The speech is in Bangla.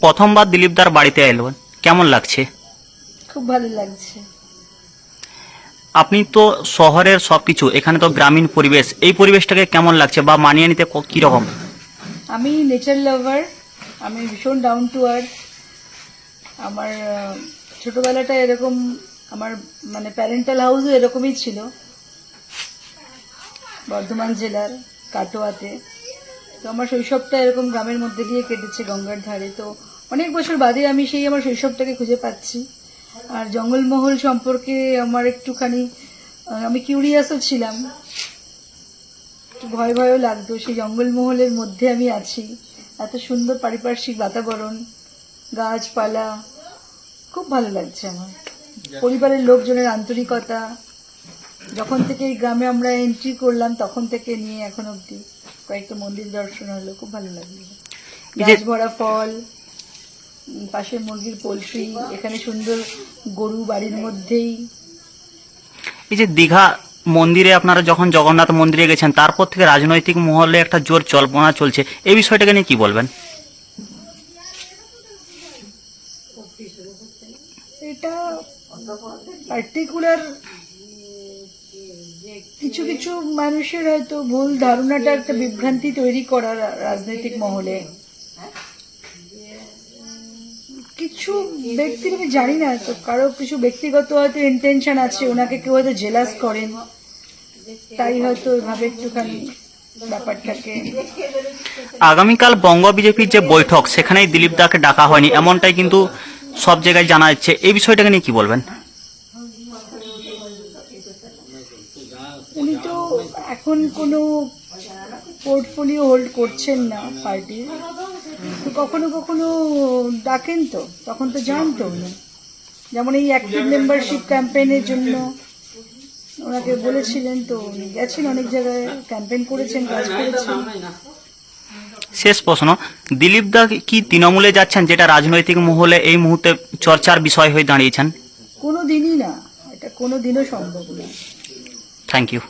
প্রথমবার দিলীপদার বাড়িতে এলেন, কেমন লাগছে? খুব ভালো লাগছে। আপনি তো শহরের সবকিছু, এখানে তো গ্রামীণ পরিবেশ, এই পরিবেশটাকে কেমন লাগছে বা মানিয়ে নিতে কিরকম? আমি নেচার লাভার, আমি ভীষণ ডাউন টু আর্থ। আমার ছোটবেলাটা এরকম, আমার মানে প্যারেন্টাল হাউসও এরকমই ছিল, বর্ধমান জেলার কাটোয়াতে। তো আমার শৈশবটা এরকম গ্রামের মধ্যে দিয়ে কেটেছে, গঙ্গার ধারে। তো অনেক বছর বাদে আমি সেই আমার শৈশবটাকে খুঁজে পাচ্ছি। আর জঙ্গলমহল সম্পর্কে আমার একটুখানি আমি কিউরিয়াসও ছিলাম, একটু ভয় ভয়ও লাগতো। সেই জঙ্গলমহলের মধ্যে আমি আছি, এত সুন্দর পারিপার্শ্বিক বাতাবরণ, গাছপালা, খুব ভালো লাগছে আমার। পরিবারের লোকজনের আন্তরিকতা, যখন থেকে এই গ্রামে আমরা এন্ট্রি করলাম তখন থেকে নিয়ে এখন অবধি কয়েকটা মন্দির দর্শন হলো, খুব ভালো লাগলো। গাছ ভরা ফল, পাশে মুরগির পোলট্রি, এখানে সুন্দর গরু বাড়ির মধ্যেই। এই যে দীঘা মন্দিরে আপনারা যখন জগন্নাথ মন্দিরে গেছেন, তারপর থেকে রাজনৈতিক মহলে একটা জোর জল্পনা চলছে, এই বিষয়টাকে নিয়ে কি বলবেন? এটা পার্টিকুলার কিছু কিছু মানুষের হয়তো ভুল ধারণাটা একটা বিভ্রান্তি তৈরি করা রাজনৈতিক মহলে। কিছু ব্যক্তির আমি জানি না, তো কারো কিছু ব্যক্তিগত হয়তো ইন্টেনশন আছে, ওনাকে কেউ হয়তো জেলাস করেন, তাই হয়তো এভাবে একটুখানি ব্যাপারটাকে। আগামীকাল বঙ্গ বিজেপির যে বৈঠক, সেখানেই দিলীপ দাকে ডাকা হয়নি, এমনটাই কিন্তু সব জায়গায় জানা যাচ্ছে, এই বিষয়টাকে নিয়ে কি বলবেন? উনি তো এখন কোনো পোর্টফোলিও হোল্ড করছেন না পার্টির, তো কখনো কখনো ডাকেন, তো তখন তো জানতো উনি। যেমন এই অ্যাক্টিভ মেম্বারশিপ ক্যাম্পেইনের জন্য ওনাকে বলেছিলেন, তো উনি গেছেন অনেক জায়গায়, ক্যাম্পেইন করেছেন, কাজ করেছেন। শেষ প্রশ্ন, দিলীপ দা কি তৃণমূলে যাচ্ছেন, যেটা রাজনৈতিক মহলে এই মুহূর্তে চর্চার বিষয় হয়ে দাঁড়িয়েছেন? কোনো দিনই না, এটা কোনো দিনও সম্ভব না। Thank you.